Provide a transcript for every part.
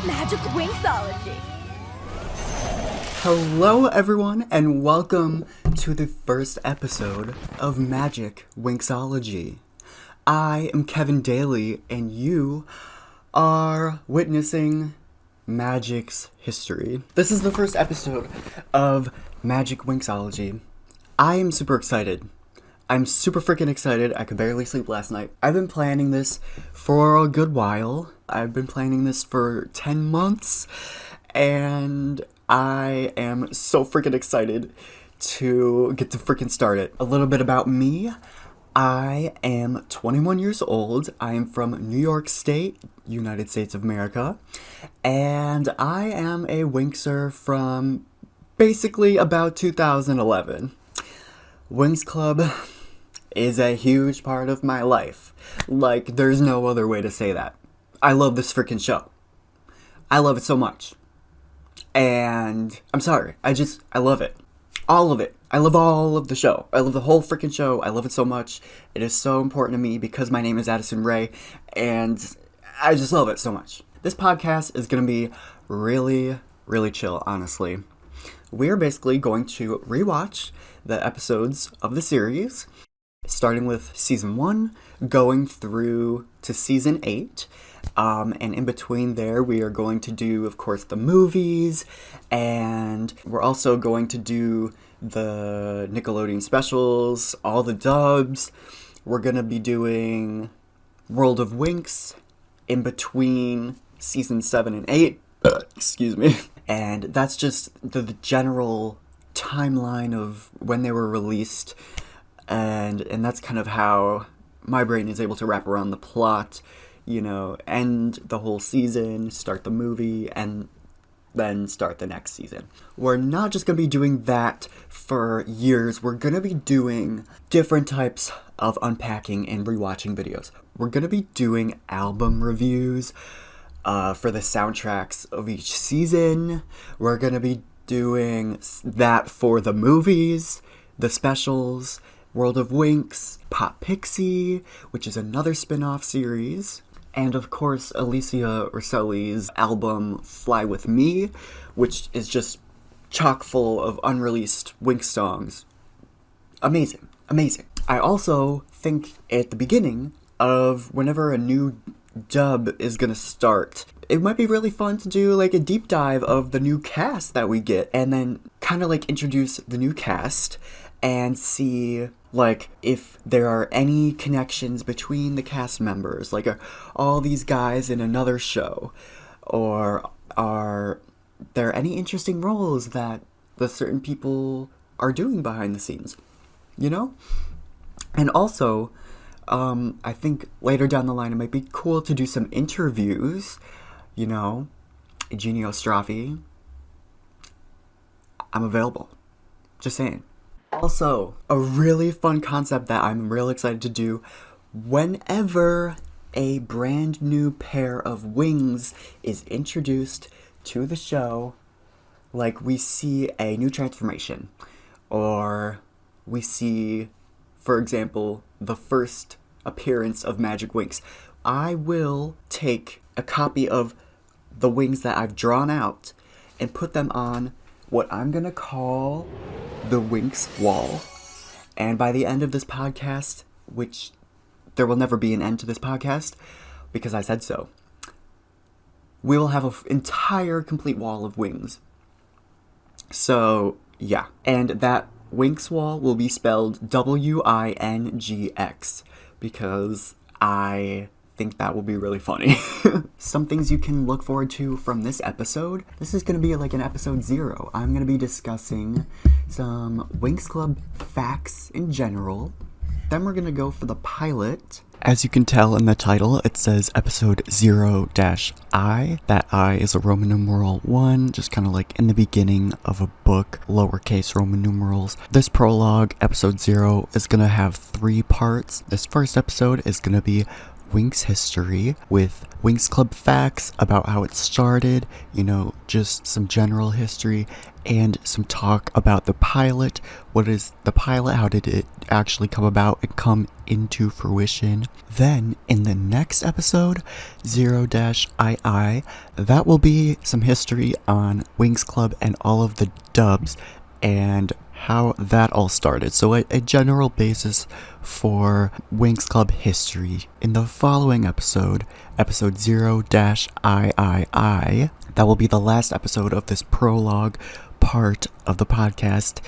Magic Winxology. Hello everyone and welcome to the first episode of Magic Winxology. I am Kevin Daly and you are witnessing Magic's history. This is the first episode of Magic Winxology. I am super excited. I'm super freaking excited. I could barely sleep last night. I've been planning this for a good while. I've been planning this for 10 months and I am so freaking excited to get to freaking start it. A little bit about me. I am 21 years old. I am from New York State, United States of America. And I am a Winxer from basically about 2011. Winx Club is a huge part of my life. Like, there's no other way to say that. I love this freaking show. I love it so much. And I'm sorry, I love it. All of it. I love all of the show. I love the whole freaking show. I love it so much. It is so important to me because my name is Addison Ray, and I just love it so much. This podcast is going to be really, really chill, honestly. We're basically going to rewatch the episodes of the series, starting with season 1, going through to season 8. And in between there, we are going to do, of course, the movies, and we're also going to do the Nickelodeon specials, all the dubs. We're going to be doing World of Winx in between season 7 and 8. Excuse me. And that's just the general timeline of when they were released, and that's kind of how my brain is able to wrap around the plot, you know, end the whole season, start the movie, and then start the next season. We're not just going to be doing that for years. We're going to be doing different types of unpacking and rewatching videos. We're going to be doing album reviews for the soundtracks of each season. We're going to be doing that for the movies, the specials, World of Winx, Pop Pixie, which is another spin-off series, and of course Alicia Rosselli's album Fly With Me, which is just chock full of unreleased Winx songs. Amazing, amazing. I also think at the beginning of whenever a new dub is gonna start, it might be really fun to do like a deep dive of the new cast that we get, and then kind of like introduce the new cast and see like if there are any connections between the cast members, like are all these guys in another show, or are there any interesting roles that the certain people are doing behind the scenes, you know? And also I think later down the line it might be cool to do some interviews, you know. Igino Straffi, I'm available. Just saying. Also, a really fun concept that I'm real excited to do, whenever a brand new pair of wings is introduced to the show, like we see a new transformation, or we see, for example, the first appearance of Magic Winx, I will take a copy of the wings that I've drawn out and put them on what I'm gonna call the Winx wall. And by the end of this podcast, which there will never be an end to this podcast because I said so, we will have an entire complete wall of wings. So yeah, and that Winx wall will be spelled WINGX because I think that will be really funny. Some things you can look forward to from this episode. This is going to be like an episode 0. I'm going to be discussing some Winx Club facts in general. Then we're going to go for the pilot. As you can tell in the title, it says episode 0-I. That I is a Roman numeral 1, just kind of like in the beginning of a book, lowercase Roman numerals. This prologue, episode 0, is going to have 3 parts. This first episode is going to be Winx history with Winx Club facts about how it started, just some general history, and some talk about the pilot. What is the pilot? How did it actually come about and come into fruition? Then, in the next episode, 0-II, that will be some history on Winx Club and all of the dubs and how that all started. So a general basis for Winx Club history. In the following episode 0-III, that will be the last episode of this prologue part of the podcast,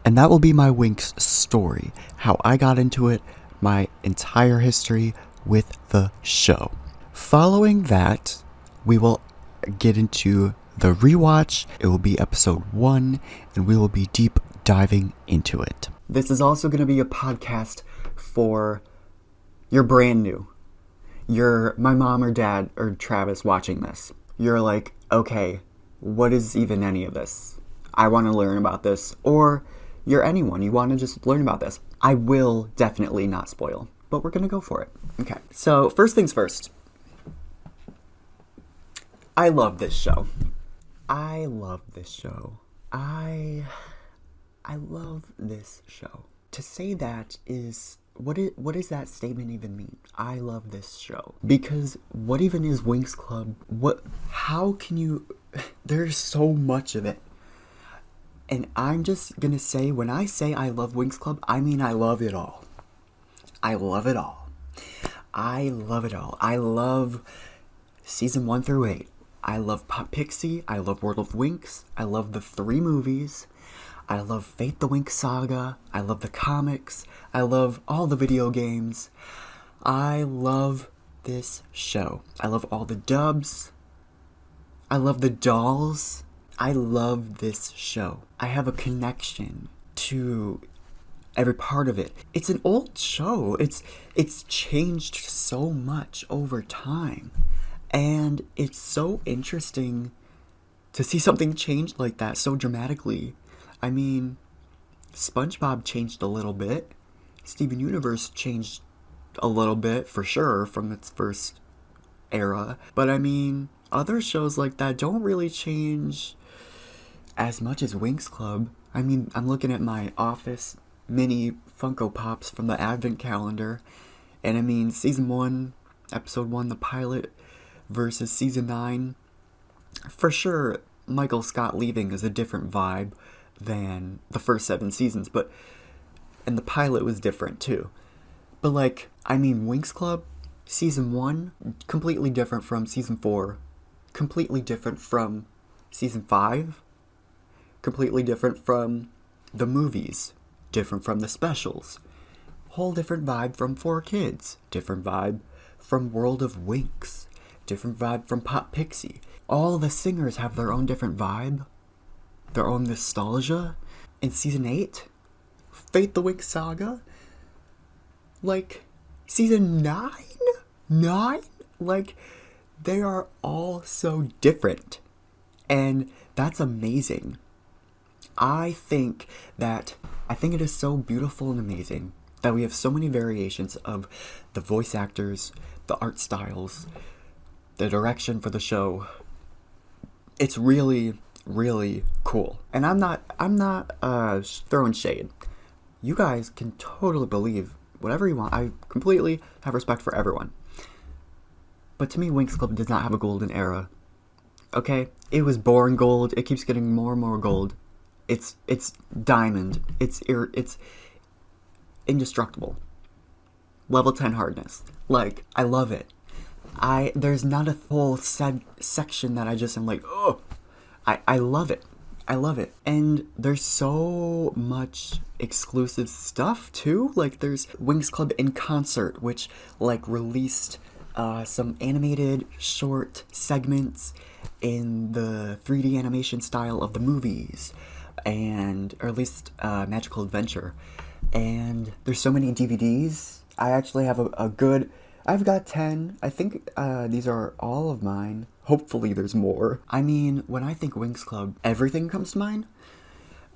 and that will be my Winx story, how I got into it, my entire history with the show. Following that, we will get into the rewatch. It will be episode 1, and we will be deep diving into it. This is also going to be a podcast for you're brand new. You're my mom or dad or Travis watching this. You're like, okay, what is even any of this? I want to learn about this. Or you're anyone, you want to just learn about this. I will definitely not spoil, but we're going to go for it. Okay, so first things first. I love this show. I love this show. I love this show. To say that is, what does that statement even mean? I love this show. Because what even is Winx Club? How can you, there's so much of it. And I'm just gonna say, when I say I love Winx Club, I mean I love it all. I love it all. I love it all. I love season 1 through 8. I love Pop Pixie. I love World of Winx. I love the 3 movies. I love Fate the Winx Saga. I love the comics. I love all the video games. I love this show. I love all the dubs. I love the dolls. I love this show. I have a connection to every part of it. It's an old show. It's changed so much over time. And it's so interesting to see something change like that so dramatically. I mean, SpongeBob changed a little bit. Steven Universe changed a little bit, for sure, from its first era. But I mean, other shows like that don't really change as much as Winx Club. I mean, I'm looking at my office mini Funko Pops from the Advent calendar. And I mean, season 1, episode 1, the pilot, versus season 9. For sure, Michael Scott leaving is a different vibe than the first 7 seasons, and the pilot was different too. But Winx Club, season 1, completely different from season 4, completely different from season 5, completely different from the movies, different from the specials, whole different vibe from 4Kids, different vibe from World of Winx, different vibe from Pop Pixie. All the singers have their own different vibe, their own nostalgia. In season 8, Fate the Winx Saga, season 9, they are all so different, and that's amazing. I think it is so beautiful and amazing that we have so many variations of the voice actors, the art styles, the direction for the show. It's really, really cool. And I'm not throwing shade. You guys can totally believe whatever you want. I completely have respect for everyone. But to me, Winx Club does not have a golden era. Okay? It was born gold. It keeps getting more and more gold. It's diamond. It's indestructible. Level 10 hardness. I love it. There's not a whole section that I just am like, oh, I love it. I love it. And there's so much exclusive stuff too. There's Winx Club in Concert, which released some animated short segments in the 3D animation style of the movies, or at least Magical Adventure. And there's so many DVDs. I actually have I've got 10. I think these are all of mine. Hopefully there's more. I mean, when I think Winx Club, everything comes to mind.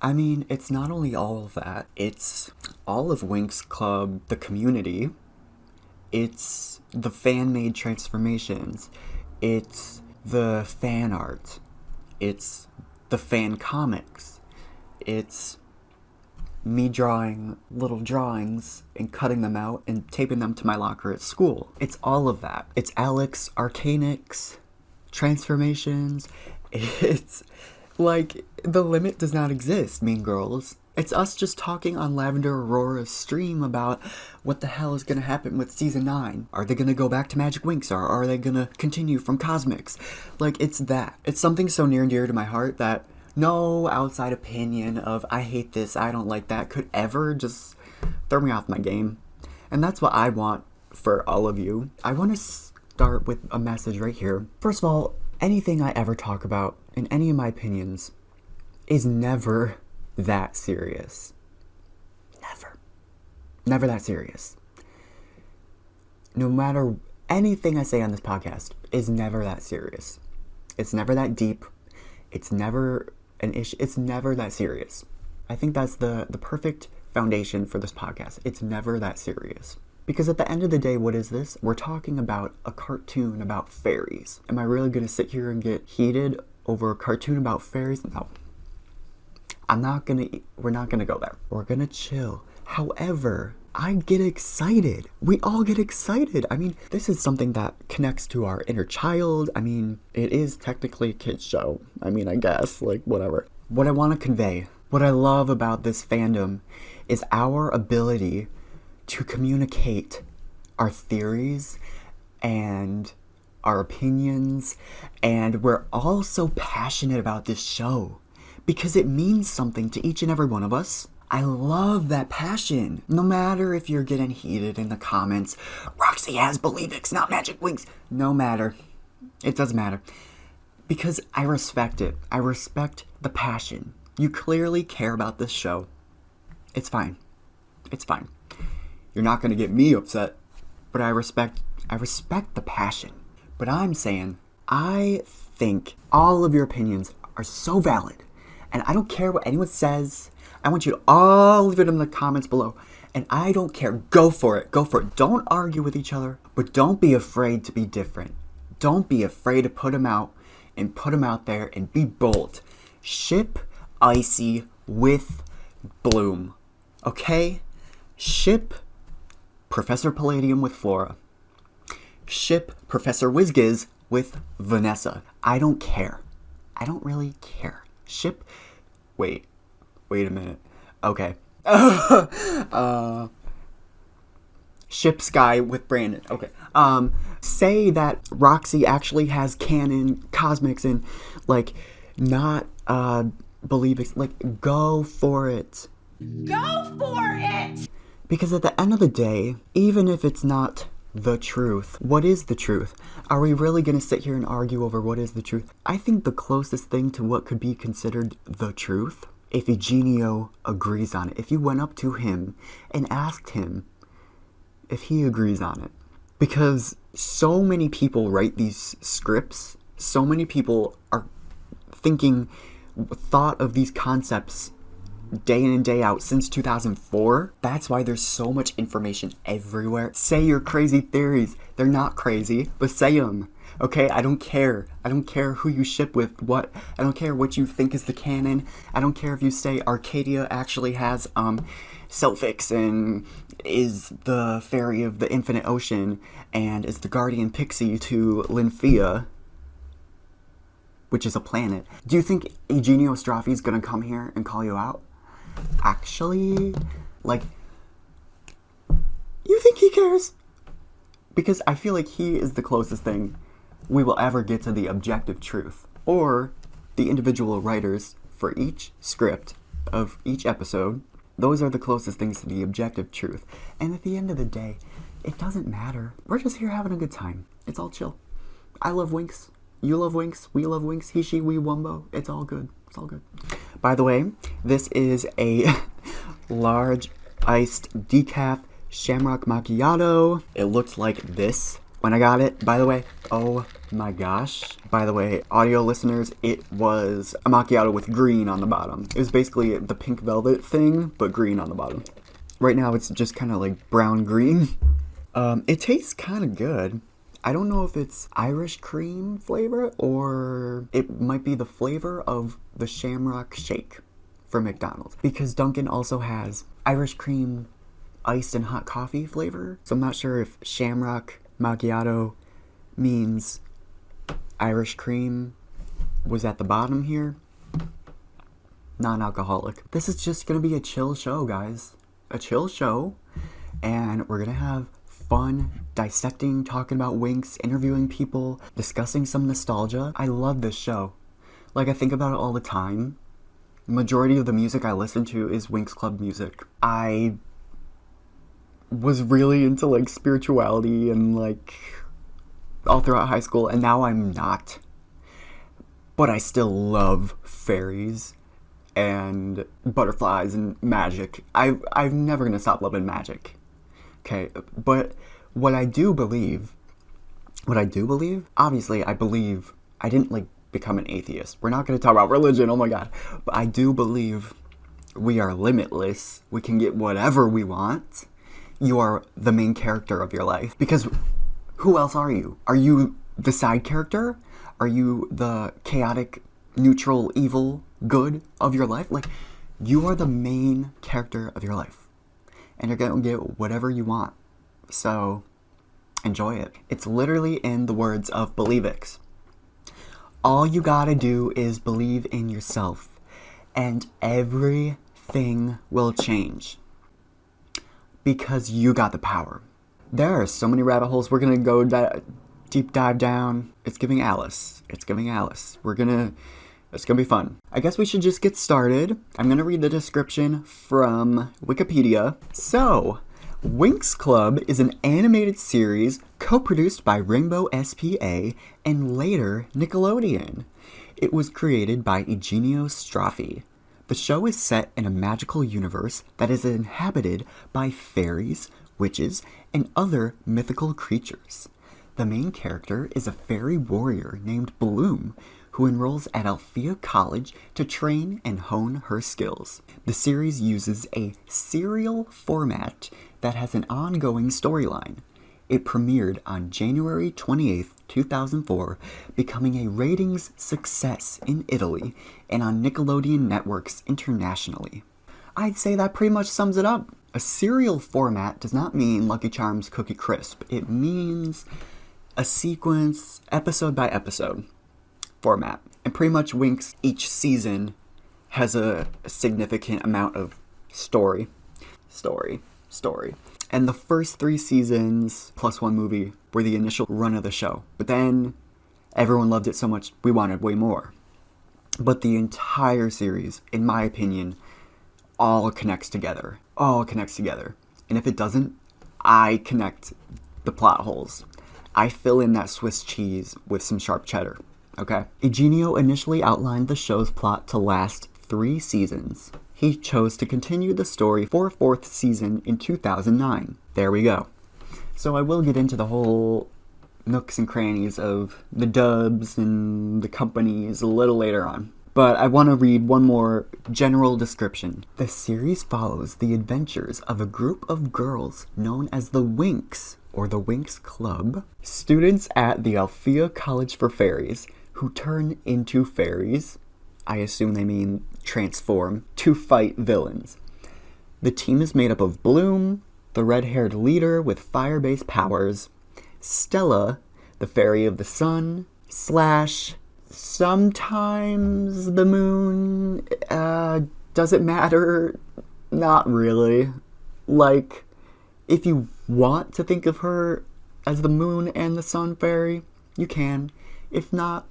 I mean, it's not only all of that, it's all of Winx Club, the community, It's the fan-made transformations. It's the fan art. It's the fan comics. It's me drawing little drawings and cutting them out and taping them to my locker at school. It's all of that. It's Alex Arcanics, transformations. It's like, the limit does not exist, mean girls. It's us just talking on Lavender Aurora's stream about what the hell is gonna happen with season 9. Are they gonna go back to Magic Winx, or are they gonna continue from Cosmics? Like, it's that. It's something so near and dear to my heart that no outside opinion of I hate this, I don't like that could ever just throw me off my game. And that's what I want for all of you. I want to start with a message right here. First of all, anything I ever talk about in any of my opinions is never that serious. Never that serious. No matter anything I say on this podcast is never that serious. It's never that deep. It's never an issue. It's never that serious. I think that's the perfect foundation for this podcast. It's never that serious. Because at the end of the day, what is this? We're talking about a cartoon about fairies. Am I really going to sit here and get heated over a cartoon about fairies? No. We're not going to go there. We're going to chill. However, I get excited. We all get excited. I mean, this is something that connects to our inner child. I mean, it is technically a kid's show. I mean, I guess, like, whatever. What I want to convey, what I love about this fandom is our ability to communicate our theories and our opinions. And we're all so passionate about this show because it means something to each and every one of us. I love that passion. No matter if you're getting heated in the comments, Roxy has Believix, not Magic Winx. No matter. It doesn't matter. Because I respect it. I respect the passion. You clearly care about this show. It's fine. It's fine. You're not going to get me upset. But I respect the passion. But I'm saying, I think all of your opinions are so valid. And I don't care what anyone says. I want you to all leave it in the comments below. And I don't care. Go for it. Go for it. Don't argue with each other. But don't be afraid to be different. Don't be afraid to put them out and put them out there and be bold. Ship Icy with Bloom. Okay? Ship Professor Palladium with Flora. Ship Professor Whizgiz with Vanessa. I don't care. I don't really care. Ship... Wait a minute. Okay. Ship Sky with Brandon. Okay. Say that Roxy actually has canon cosmics and, like, not, believe it. Like, go for it. Go for it! Because at the end of the day, even if it's not the truth, what is the truth? Are we really going to sit here and argue over what is the truth? I think the closest thing to what could be considered the truth, if Igino agrees on it, if you went up to him and asked him if he agrees on it. Because so many people write these scripts, so many people are thought of these concepts day in and day out since 2004. That's why there's so much information everywhere. Say your crazy theories. They're not crazy, but say them. Okay, I don't care. I don't care who you ship with what. I don't care what you think is the canon. I don't care if you say Arcadia actually has Selfix and is the fairy of the infinite ocean and is the guardian pixie to Lynphia, which is a planet. Do you think Igino Straffi is gonna come here and call you out? Actually, like, you think he cares? Because I feel like he is the closest thing we will ever get to the objective truth, or the individual writers for each script of each episode. Those are the closest things to the objective truth. And at the end of the day, it doesn't matter. We're just here having a good time. It's all chill. I love Winx. You love Winx. We love Winx. He, she, we, wumbo. It's all good. It's all good. By the way, this is a large iced decaf shamrock macchiato. It looked like this when I got it, by the way. Oh my gosh. By the way, audio listeners, it was a macchiato with green on the bottom. It was basically the pink velvet thing, but green on the bottom. Right now, it's just kind of like brown green. It tastes kind of good. I don't know if it's Irish cream flavor or it might be the flavor of the Shamrock Shake from McDonald's. Because Dunkin' also has Irish cream iced and hot coffee flavor. So I'm not sure if Shamrock Macchiato means Irish cream was at the bottom here. Non-alcoholic. This is just gonna be a chill show, guys. A chill show. And we're gonna have fun dissecting, talking about Winx, interviewing people, discussing some nostalgia. I love this show. Like, I think about it all the time. Majority of the music I listen to is Winx Club music. I was really into, like, spirituality and, like, all throughout high school, and now I'm not. But I still love fairies and butterflies and magic. I'm never gonna stop loving magic. Okay, but what I do believe, obviously I believe, I didn't like become an atheist. We're not going to talk about religion, oh my god. But I do believe we are limitless. We can get whatever we want. You are the main character of your life. Because who else are you? Are you the side character? Are you the chaotic, neutral, evil, good of your life? Like, you are the main character of your life. And you're going to get whatever you want. So, enjoy it. It's literally in the words of Believix. All you gotta do is believe in yourself, and everything will change. Because you got the power. There are so many rabbit holes. We're gonna go deep dive down. It's giving Alice. It's gonna be fun. I guess we should just get started. I'm gonna read the description from Wikipedia. So, Winx Club is an animated series co-produced by Rainbow SPA and later Nickelodeon. It was created by Igino Straffi. The show is set in a magical universe that is inhabited by fairies, witches, and other mythical creatures. The main character is a fairy warrior named Bloom, who enrolls at Althea College to train and hone her skills. The series uses a serial format that has an ongoing storyline. It premiered on January 28th, 2004, becoming a ratings success in Italy and on Nickelodeon networks internationally. I'd say that pretty much sums it up. A serial format does not mean Lucky Charms Cookie Crisp. It means a sequence, episode by episode format. And pretty much Winx, each season has a significant amount of story. And the first 3 seasons, plus 1 movie, were the initial run of the show. But then, everyone loved it so much, we wanted way more. But the entire series, in my opinion, all connects together. And if it doesn't, I connect the plot holes. I fill in that Swiss cheese with some sharp cheddar. Okay? Eugenio initially outlined the show's plot to last 3 seasons. He chose to continue the story for a 4th season in 2009. There we go. So I will get into the whole nooks and crannies of the dubs and the companies a little later on. But I want to read one more general description. The series follows the adventures of a group of girls known as the Winx, or the Winx Club, students at the Althea College for Fairies, who turn into fairies, I assume they mean transform, to fight villains. The team is made up of Bloom, the red-haired leader with fire-based powers, Stella, the fairy of the sun, Slash, sometimes the moon, does it matter? Not really. Like, if you want to think of her as the moon and the sun fairy, you can. If not,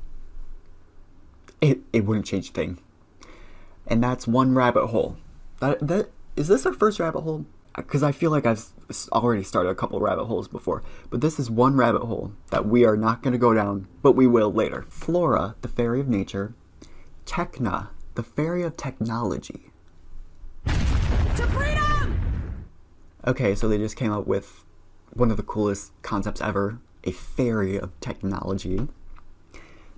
it wouldn't change a thing. And that's one rabbit hole. That is this our first rabbit hole? Because I feel like I've already started a couple rabbit holes before. But this is one rabbit hole that we are not going to go down, but we will later. Flora, the fairy of nature. Techna, the fairy of technology. To freedom! Okay, so they just came up with one of the coolest concepts ever. A fairy of technology.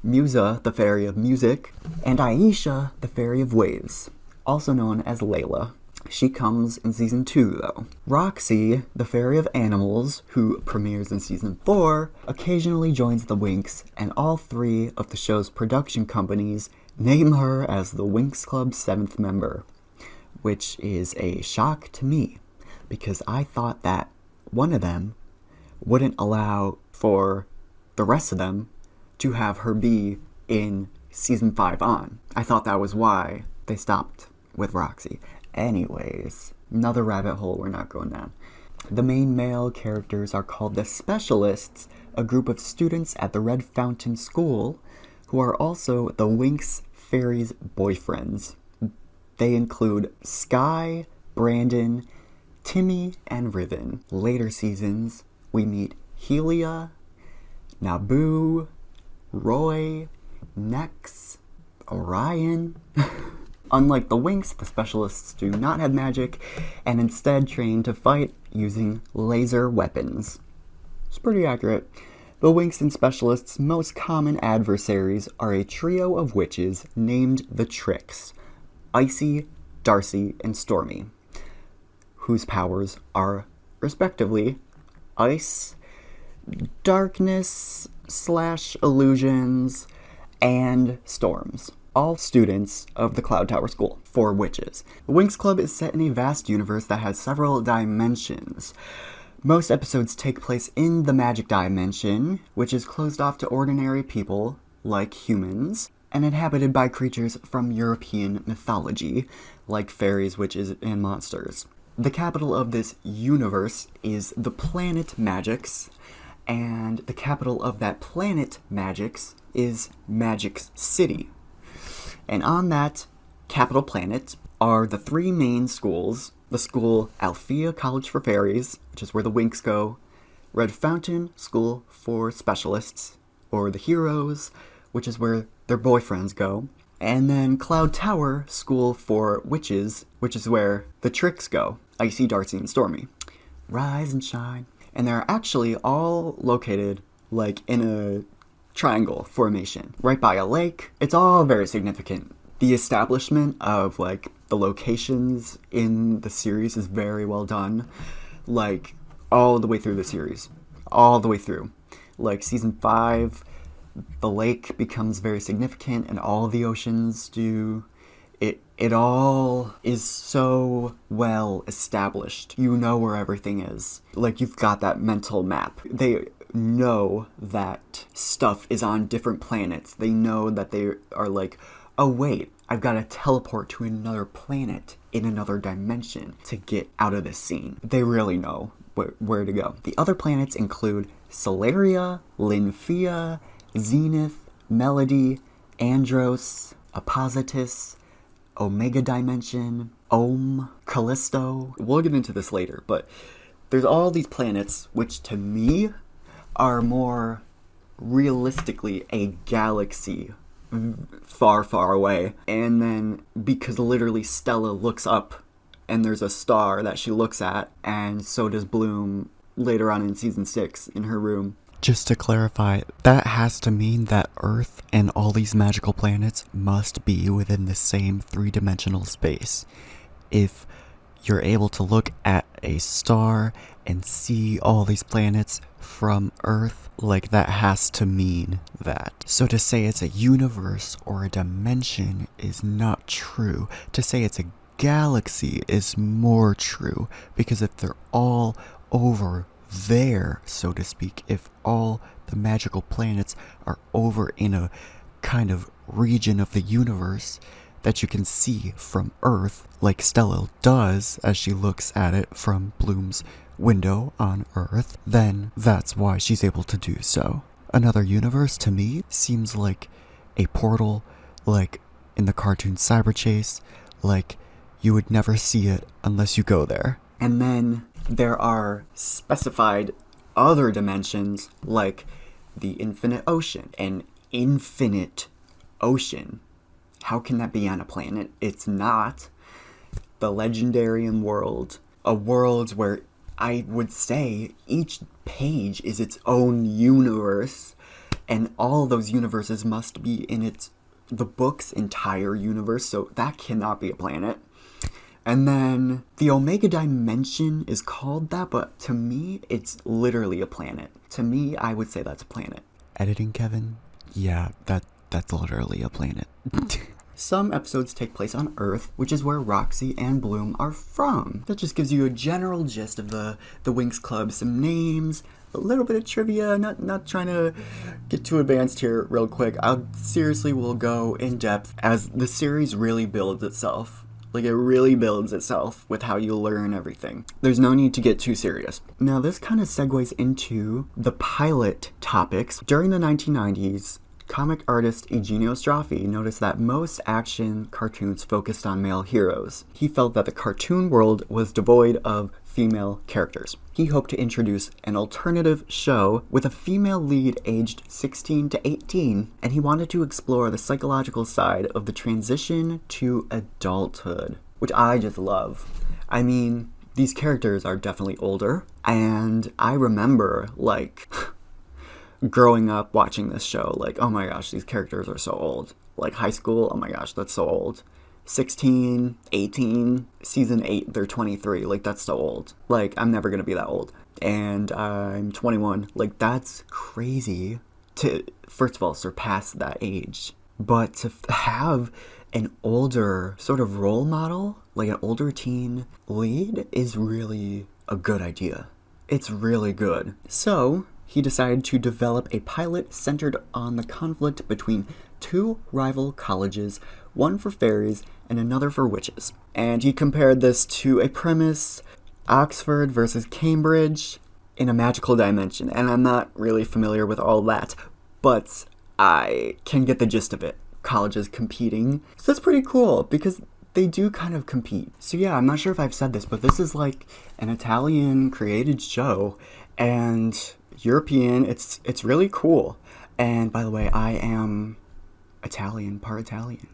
Musa, the fairy of music, and Aisha, the fairy of waves, also known as Layla. She comes in season 2, though. Roxy, the Fairy of Animals, who premieres in season 4, occasionally joins the Winx, and all 3 of the show's production companies name her as the Winx Club 7th member, which is a shock to me, because I thought that one of them wouldn't allow for the rest of them to have her be in season 5 on. I thought that was why they stopped with Roxy. Anyways, another rabbit hole we're not going down. The main male characters are called the Specialists, a group of students at the Red Fountain School who are also the Winx Fairies' boyfriends. They include Sky, Brandon, Timmy, and Riven. Later seasons, we meet Helia, Naboo, Roy, Nex, Orion. Unlike the Winx, the Specialists do not have magic and instead train to fight using laser weapons. It's pretty accurate. The Winx and Specialists' most common adversaries are a trio of witches named the Tricks, Icy, Darcy, and Stormy, whose powers are, respectively, ice, darkness / illusions, and storms. All students of the Cloud Tower School, 4 witches. The Winx Club is set in a vast universe that has several dimensions. Most episodes take place in the magic dimension, which is closed off to ordinary people, like humans, and inhabited by creatures from European mythology, like fairies, witches, and monsters. The capital of this universe is the planet Magix, and the capital of that planet Magix is Magix City. And on that capital planet are the 3 main schools. The school Althea College for Fairies, which is where the Winx go. Red Fountain School for Specialists, or the Heroes, which is where their boyfriends go. And then Cloud Tower School for Witches, which is where the Tricks go. Icy, Darcy, and Stormy. Rise and shine. And they're actually all located, like, in a triangle formation, right by a lake. It's all very significant. The establishment of, like, the locations in the series is very well done, like, all the way through the series. All the way through. Like, season 5, the lake becomes very significant, and all the oceans do. It all is so well established. You know where everything is. Like, you've got that mental map. They know that stuff is on different planets. They know that they are like, oh wait, I've got to teleport to another planet in another dimension to get out of this scene. They really know where to go. The other planets include Solaria, Linfia, Zenith, Melody, Andros, Apositus, Omega Dimension, Ohm, Callisto. We'll get into this later, but there's all these planets, which to me are more realistically a galaxy far, far away. And then, because literally Stella looks up and there's a star that she looks at, and so does Bloom later on in season 6 in her room. Just to clarify, that has to mean that Earth and all these magical planets must be within the same 3-dimensional space. If you're able to look at a star and see all these planets from Earth, like, that has to mean that. So to say it's a universe or a dimension is not true. To say it's a galaxy is more true, because if they're all over there, so to speak, if all the magical planets are over in a kind of region of the universe that you can see from Earth, like Stella does as she looks at it from Bloom's window on Earth, then that's why she's able to do so. Another universe, to me, seems like a portal, like in the cartoon Cyber Chase, like you would never see it unless you go there. And then there are specified other dimensions, like the infinite ocean. An infinite ocean. How can that be on a planet? It's not. The Legendarium world. A world where I would say each page is its own universe, and all those universes must be in the book's entire universe, so that cannot be a planet. And then the Omega Dimension is called that, but to me, it's literally a planet. To me, I would say that's a planet. Editing, Kevin? Yeah, that's literally a planet. Some episodes take place on Earth, which is where Roxy and Bloom are from. That just gives you a general gist of the Winx Club, some names, a little bit of trivia, not trying to get too advanced here real quick. I seriously will go in depth as the series really builds itself. Like, it really builds itself with how you learn everything. There's no need to get too serious. Now, this kind of segues into the pilot topics. During the 1990s, comic artist Igino Straffi noticed that most action cartoons focused on male heroes. He felt that the cartoon world was devoid of female characters. He hoped to introduce an alternative show with a female lead aged 16 to 18, and he wanted to explore the psychological side of the transition to adulthood, which I just love. I mean, these characters are definitely older, and I remember, like, growing up watching this show, like, oh my gosh, these characters are so old. Like, high school, oh my gosh, that's so old. 16, 18, season 8, they're 23. Like, that's so old. Like, I'm never gonna be that old. And I'm 21. Like, that's crazy to, first of all, surpass that age. But to have an older sort of role model, like an older teen lead, is really a good idea. It's really good. So he decided to develop a pilot centered on the conflict between two rival colleges, one for fairies and another for witches. And he compared this to a premise, Oxford versus Cambridge in a magical dimension. And I'm not really familiar with all that, but I can get the gist of it. Colleges competing. So that's pretty cool because they do kind of compete. So yeah, I'm not sure if I've said this, but this is like an Italian created show and European. It's really cool. And by the way, I am Italian, part Italian.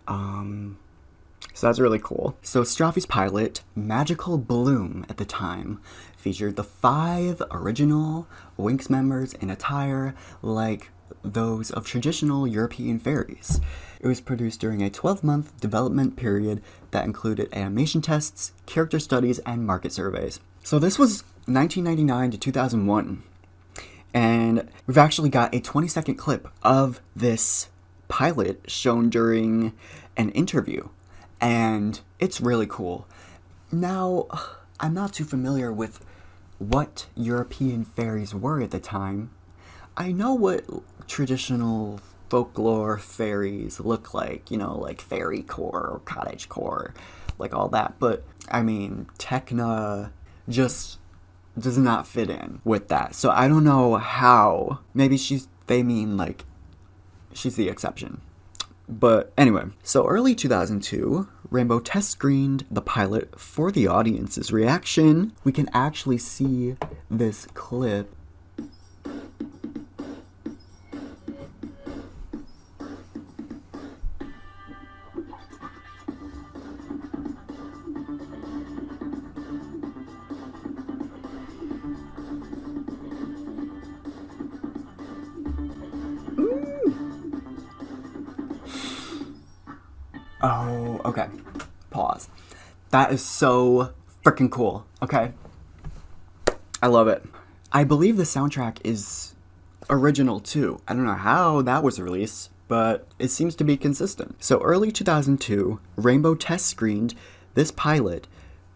So that's really cool. So Straffi's pilot, Magical Bloom at the time, featured the 5 original Winx members in attire like those of traditional European fairies. It was produced during a 12-month development period that included animation tests, character studies, and market surveys. So this was 1999 to 2001. And we've actually got a 20-second clip of this pilot shown during an interview. And it's really cool. Now, I'm not too familiar with what European fairies were at the time. I know what traditional folklore fairies look like, you know, like fairy core or cottage core, like all that. But, I mean, Tekna just does not fit in with that. So I don't know how. Maybe they mean like she's the exception. But anyway, so early 2002, Rainbow test screened the pilot for the audience's reaction. We can actually see this clip. Oh, okay. Pause. That is so freaking cool. Okay. I love it. I believe the soundtrack is original too. I don't know how that was released, but it seems to be consistent. So early 2002, Rainbow test screened this pilot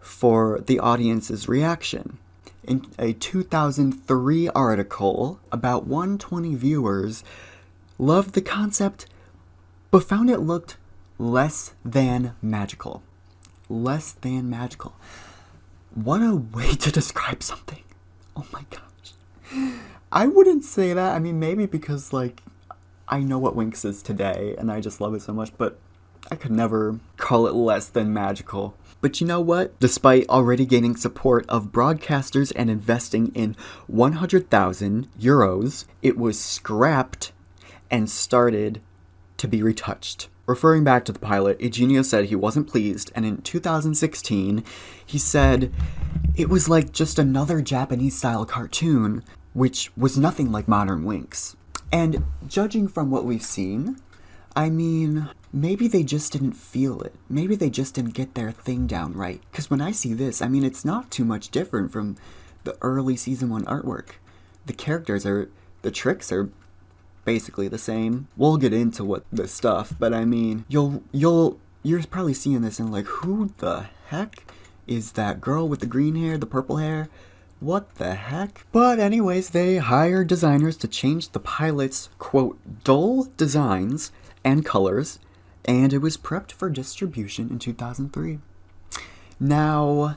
for the audience's reaction. In a 2003 article, about 120 viewers loved the concept, but found it looked less than magical. Less than magical. What a way to describe something. Oh my gosh. I wouldn't say that. I mean, maybe because, like, I know what Winx is today, and I just love it so much, but I could never call it less than magical. But you know what? Despite already gaining support of broadcasters and investing in 100,000 euros, it was scrapped and started to be retouched. Referring back to the pilot, Igino said he wasn't pleased, and in 2016, he said it was like just another Japanese-style cartoon, which was nothing like modern Winx. And judging from what we've seen, I mean, maybe they just didn't feel it. Maybe they just didn't get their thing down right. Because when I see this, I mean, it's not too much different from the early season 1 artwork. The tricks are basically the same. We'll get into what the stuff, but I mean, you're probably seeing this and like, who the heck is that girl with the green hair, the purple hair? What the heck? But anyways, they hired designers to change the pilot's, quote, dull designs and colors, and it was prepped for distribution in 2003. Now,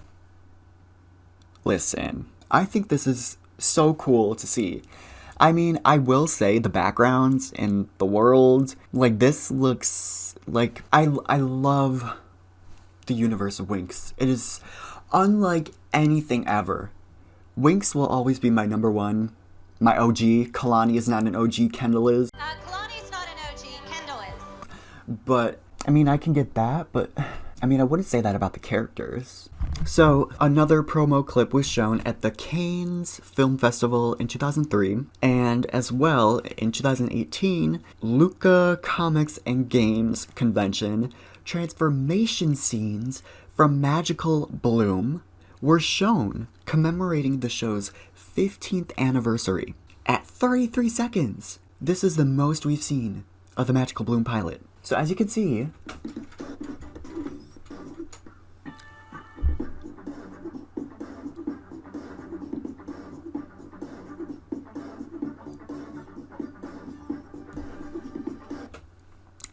listen, I think this is so cool to see. I mean, I will say the backgrounds and the world, like, this looks like, I love the universe of Winx. It is unlike anything ever. Winx will always be my number one, my OG. Kalani is not an OG, Kendall is. Kalani's not an OG, Kendall is. But, I mean, I can get that, but, I mean, I wouldn't say that about the characters. So, another promo clip was shown at the Cannes Film Festival in 2003, and as well, in 2018, Luca Comics and Games Convention, transformation scenes from Magical Bloom were shown, commemorating the show's 15th anniversary at 33 seconds. This is the most we've seen of the Magical Bloom pilot. So as you can see,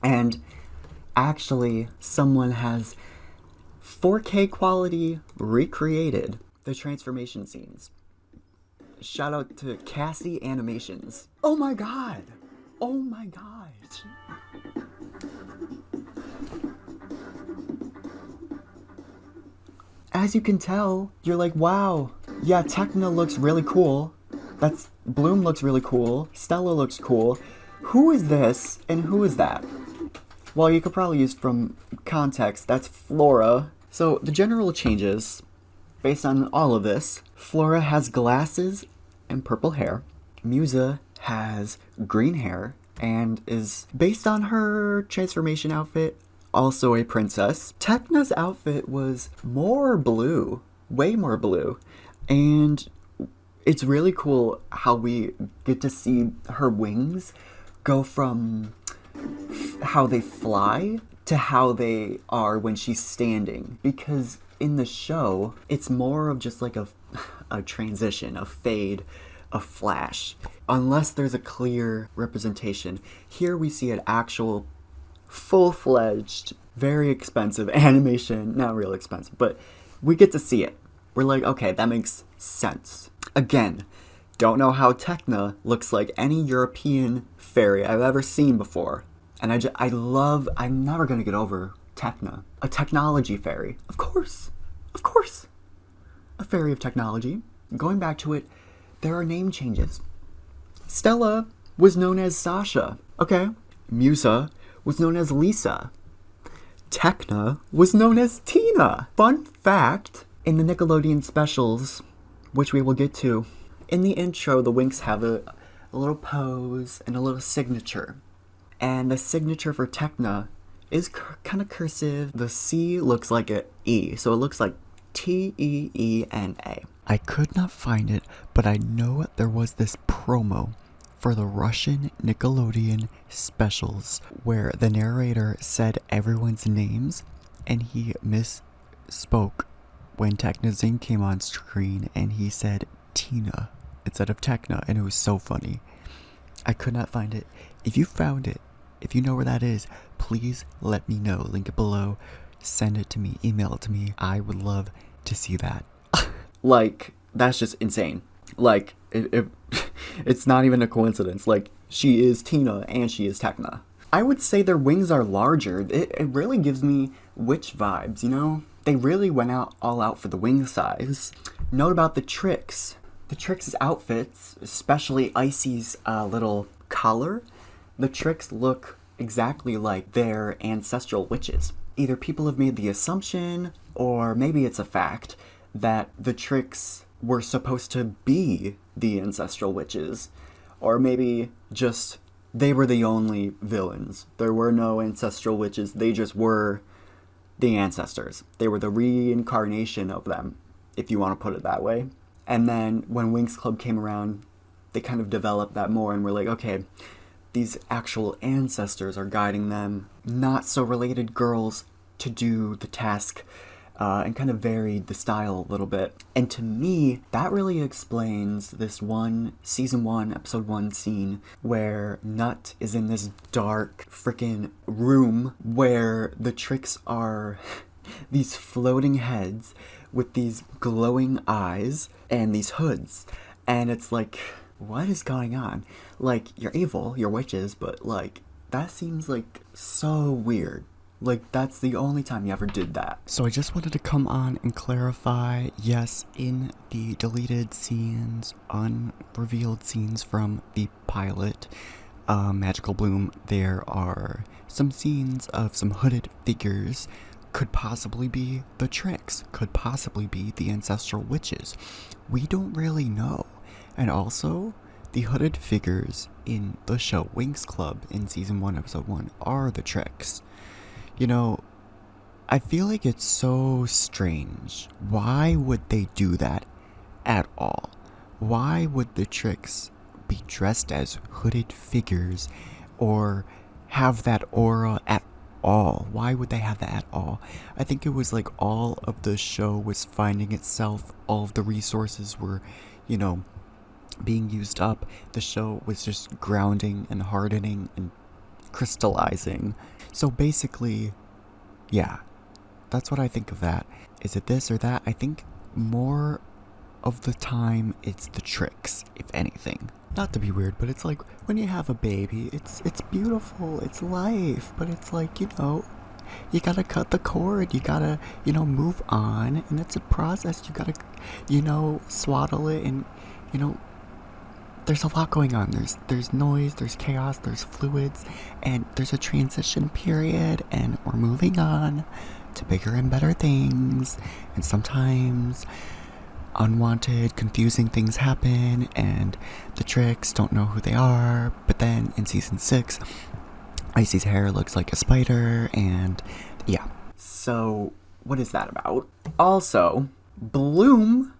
and actually someone has 4K quality recreated the transformation scenes. Shout out to Cassie Animations. Oh my god! Oh my god! As you can tell, you're like, wow, yeah, Techna looks really cool. Bloom looks really cool. Stella looks cool. Who is this and who is that? Well, you could probably use from context, that's Flora. So, the general changes, based on all of this, Flora has glasses and purple hair. Musa has green hair and is, based on her transformation outfit, also a princess. Techna's outfit was more blue, way more blue, and it's really cool how we get to see her wings go from how they fly to how they are when she's standing, because in the show it's more of just like a transition, a fade, a flash, unless there's a clear representation. Here we see an actual full-fledged, very expensive animation. Not real expensive, but we get to see it. We're like, okay, that makes sense. Again, don't know how Techna looks like any European fairy I've ever seen before. And I'm never gonna get over Techna. A technology fairy. Of course. A fairy of technology. Going back to it, there are name changes. Stella was known as Sasha. Okay. Musa was known as Lisa. Techna was known as Tina. Fun fact, in the Nickelodeon specials, which we will get to, in the intro, the Winx have a little pose and a little signature. And the signature for Techna is kind of cursive. The C looks like an E, so it looks like Teena. I could not find it, but I know there was this promo for the Russian Nickelodeon specials where the narrator said everyone's names and he misspoke when Techna's name came on screen and he said Tina instead of Techna, and it was so funny. I could not find it. If you found it, if you know where that is, please let me know. Link it below. Send it to me. Email it to me. I would love to see that. Like, that's just insane. Like, it's not even a coincidence. Like, she is Tina and she is Techna. I would say their wings are larger. It really gives me witch vibes, you know? They really went all out for the wing size. Note about the Trix. The Trix' outfits, especially Icy's little collar, the Trix look exactly like their ancestral witches. Either people have made the assumption, or maybe it's a fact, that the Trix were supposed to be the ancestral witches. Or maybe just they were the only villains. There were no ancestral witches. They just were the ancestors. They were the reincarnation of them, if you want to put it that way. And then when Winx Club came around, they kind of developed that more and were like, okay, these actual ancestors are guiding them, not so related girls, to do the task, and kind of varied the style a little bit. And to me, that really explains this season 1, episode 1 scene where Nut is in this dark freaking room where the tricks are these floating heads with these glowing eyes and these hoods. And it's like, what is going on? Like, you're evil, you're witches, but like, that seems like so weird. Like, that's the only time you ever did that. So I just wanted to come on and clarify, yes, in the deleted scenes, unrevealed scenes from the pilot, Magical Bloom, there are some scenes of some hooded figures. Could possibly be the tricks, could possibly be the ancestral witches. We don't really know. And also, the hooded figures in the show Winx Club in season 1, episode 1 are the tricks. You know, I feel like it's so strange. Why would they do that at all? Why would the tricks be dressed as hooded figures or have that aura at all? Why would they have that at all? I think it was like all of the show was finding itself. All of the resources were, being used up. The show was just grounding and hardening and crystallizing. So basically, yeah, that's what I think of that. Is it this or that? I think more of the time it's the tricks, if anything. Not to be weird, but it's like when you have a baby, it's beautiful, it's life, but it's like, you gotta cut the cord, you gotta, move on, and it's a process. You gotta, swaddle it, and, there's a lot going on. There's noise, there's chaos, there's fluids, and there's a transition period, and we're moving on to bigger and better things, and sometimes unwanted, confusing things happen, and the tricks don't know who they are. But then in season 6, Icy's hair looks like a spider, and yeah. So, what is that about? Also, Bloom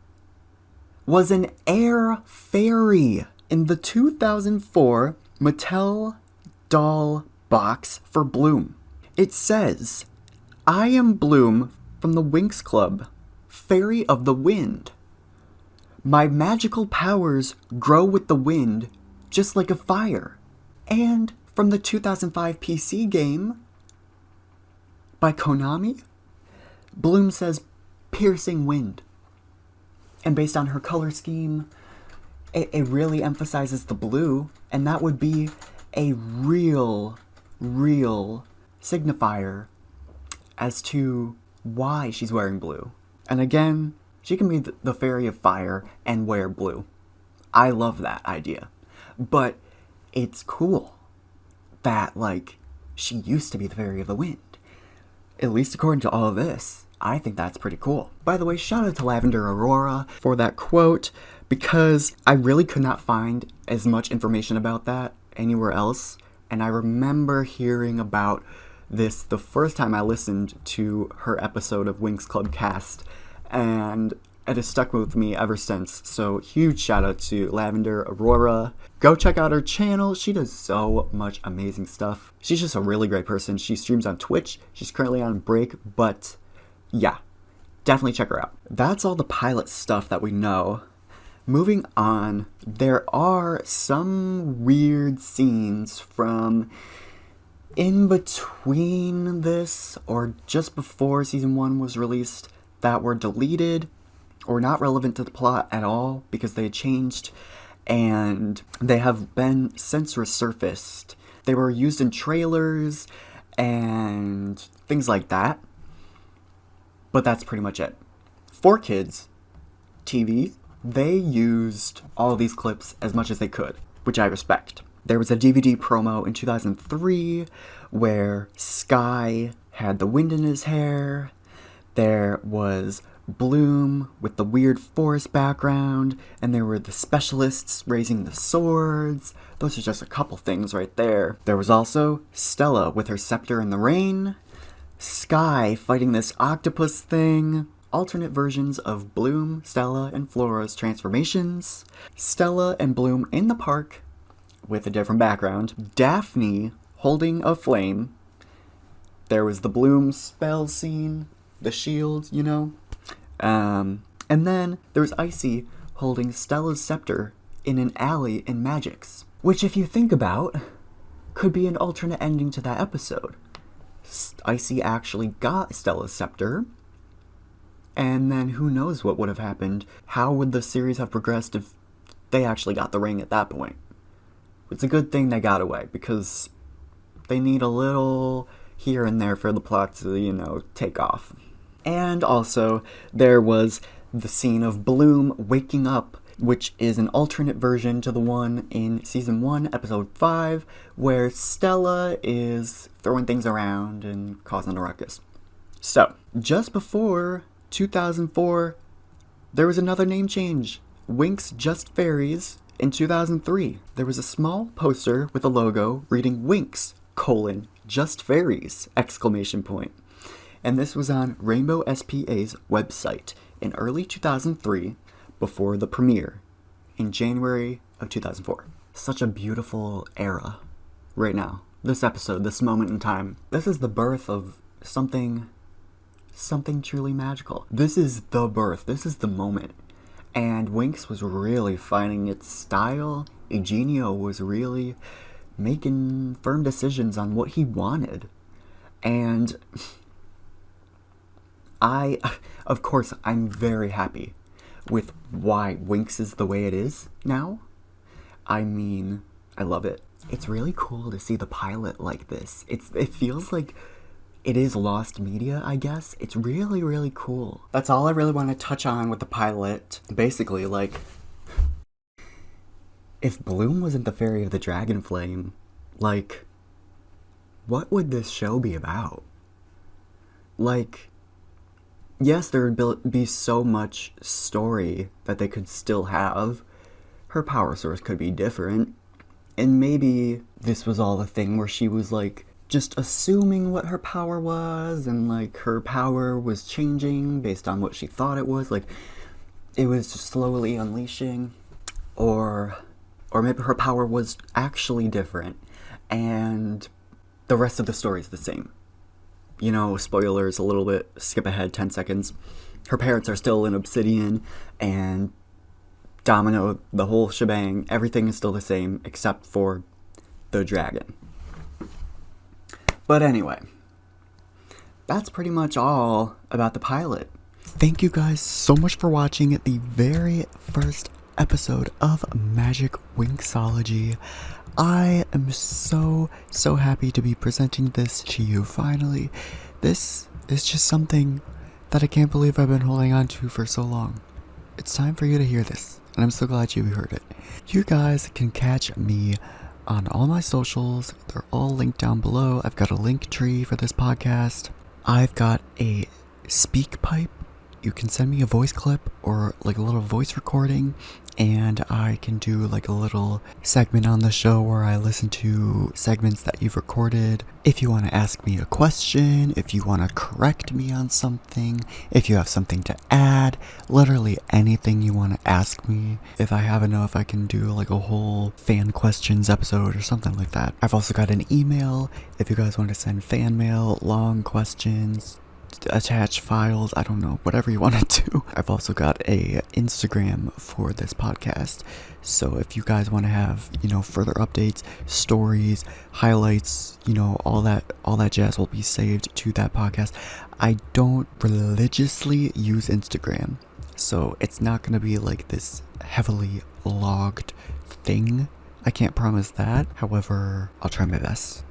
was an air fairy in the 2004 Mattel doll box for Bloom. It says, "I am Bloom from the Winx Club, Fairy of the Wind. My magical powers grow with the wind, just like a fire." And from the 2005 PC game by Konami, Bloom says, "Piercing wind." And based on her color scheme, it really emphasizes the blue, and that would be a real signifier as to why she's wearing blue. And again, she can be the fairy of fire and wear blue. I love that idea. But it's cool that, she used to be the fairy of the wind. At least according to all of this. I think that's pretty cool. By the way, shout out to Lavender Aurora for that quote, because I really could not find as much information about that anywhere else. And I remember hearing about this the first time I listened to her episode of Winx Club Cast, and it has stuck with me ever since. So huge shout out to Lavender Aurora. Go check out her channel. She does so much amazing stuff. She's just a really great person. She streams on Twitch. She's currently on break, but yeah, definitely check her out. That's all the pilot stuff that we know. Moving on, there are some weird scenes from in between this or just before season 1 was released that were deleted or not relevant to the plot at all because they had changed, and they have been since resurfaced. They were used in trailers and things like that, but that's pretty much it. 4Kids TV, they used all these clips as much as they could, which I respect. There was a DVD promo in 2003 where Sky had the wind in his hair. There was Bloom with the weird forest background, and there were the specialists raising the swords. Those are just a couple things right there. There was also Stella with her scepter in the rain, Sky fighting this octopus thing, alternate versions of Bloom, Stella, and Flora's transformations, Stella and Bloom in the park with a different background, Daphne holding a flame. There was the Bloom spell scene, the shield, you know. And then there was Icy holding Stella's scepter in an alley in Magic's, which, if you think about, could be an alternate ending to that episode. Icy actually got Stella's scepter, and then who knows what would have happened. How would the series have progressed if they actually got the ring at that point? It's a good thing they got away, because they need a little here and there for the plot to, take off. And also, there was the scene of Bloom waking up, which is an alternate version to the one in Season 1, Episode 5, where Stella is throwing things around and causing a ruckus. So, just before 2004, there was another name change. Winx Just Fairies in 2003. There was a small poster with a logo reading Winx, Just Fairies, ! And this was on Rainbow SPA's website in early 2003 before the premiere in January of 2004. Such a beautiful era right now. This episode, this moment in time. This is the birth of something truly magical. This is the birth. This is the moment. And Winx was really finding its style. Igino was really making firm decisions on what he wanted. And of course, I'm very happy with why Winx is the way it is now. I mean, I love it. It's really cool to see the pilot like this. It feels like it is lost media, I guess. It's really, really cool. That's all I really want to touch on with the pilot. Basically, if Bloom wasn't the Fairy of the Dragon Flame, what would this show be about? Yes, there would be so much story that they could still have. Her power source could be different. And maybe this was all the thing where she was, just assuming what her power was, and, her power was changing based on what she thought it was. It was just slowly unleashing. Or maybe her power was actually different, and the rest of the story is the same. Spoilers a little bit, skip ahead 10 seconds. Her parents are still in Obsidian, and Domino, the whole shebang, everything is still the same except for the dragon. But anyway, that's pretty much all about the pilot. Thank you guys so much for watching the very first episode of Magic Winxology. I am so happy to be presenting this to you finally. This is just something that I can't believe I've been holding on to for so long. It's time for you to hear this, and I'm so glad you heard it. You guys can catch me on all my socials. They're all linked down below. I've got a link tree for this podcast. I've got a speak pipe. You can send me a voice clip or a little voice recording, and I can do a little segment on the show where I listen to segments that you've recorded. If you want to ask me a question, if you want to correct me on something, if you have something to add, literally anything you want to ask me. If I have enough, I can do a whole fan questions episode or something like that. I've also got an email if you guys want to send fan mail, long questions, attach files, I don't know, whatever you want to do. I've also got a Instagram for this podcast, so if you guys want to have further updates, stories, highlights, all that jazz will be saved to that podcast. I don't religiously use Instagram, so it's not gonna be this heavily logged thing. I can't promise that. However, I'll try my best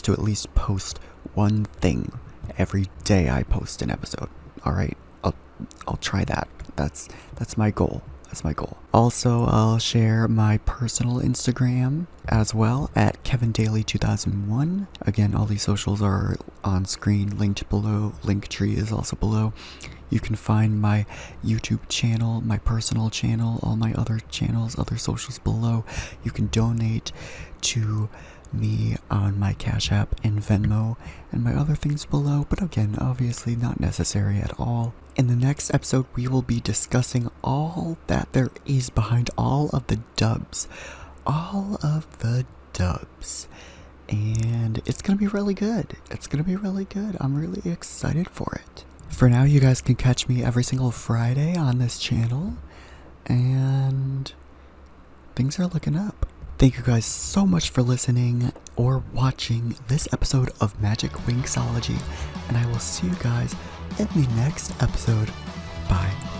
to at least post one thing every day I post an episode. All right, I'll try that. That's my goal. That's my goal. Also, I'll share my personal Instagram as well at Kevin Daly 2001. Again, all these socials are on screen, linked below. Linktree is also below. You can find my YouTube channel, my personal channel, all my other channels, other socials below. You can donate to me on my Cash App and Venmo and my other things below, but again, obviously not necessary at all. In the next episode, we will be discussing all that there is behind all of the dubs. All of the dubs. And it's gonna be really good. It's gonna be really good. I'm really excited for it. For now, you guys can catch me every single Friday on this channel, and things are looking up. Thank you guys so much for listening or watching this episode of Magic Winxology, and I will see you guys in the next episode. Bye.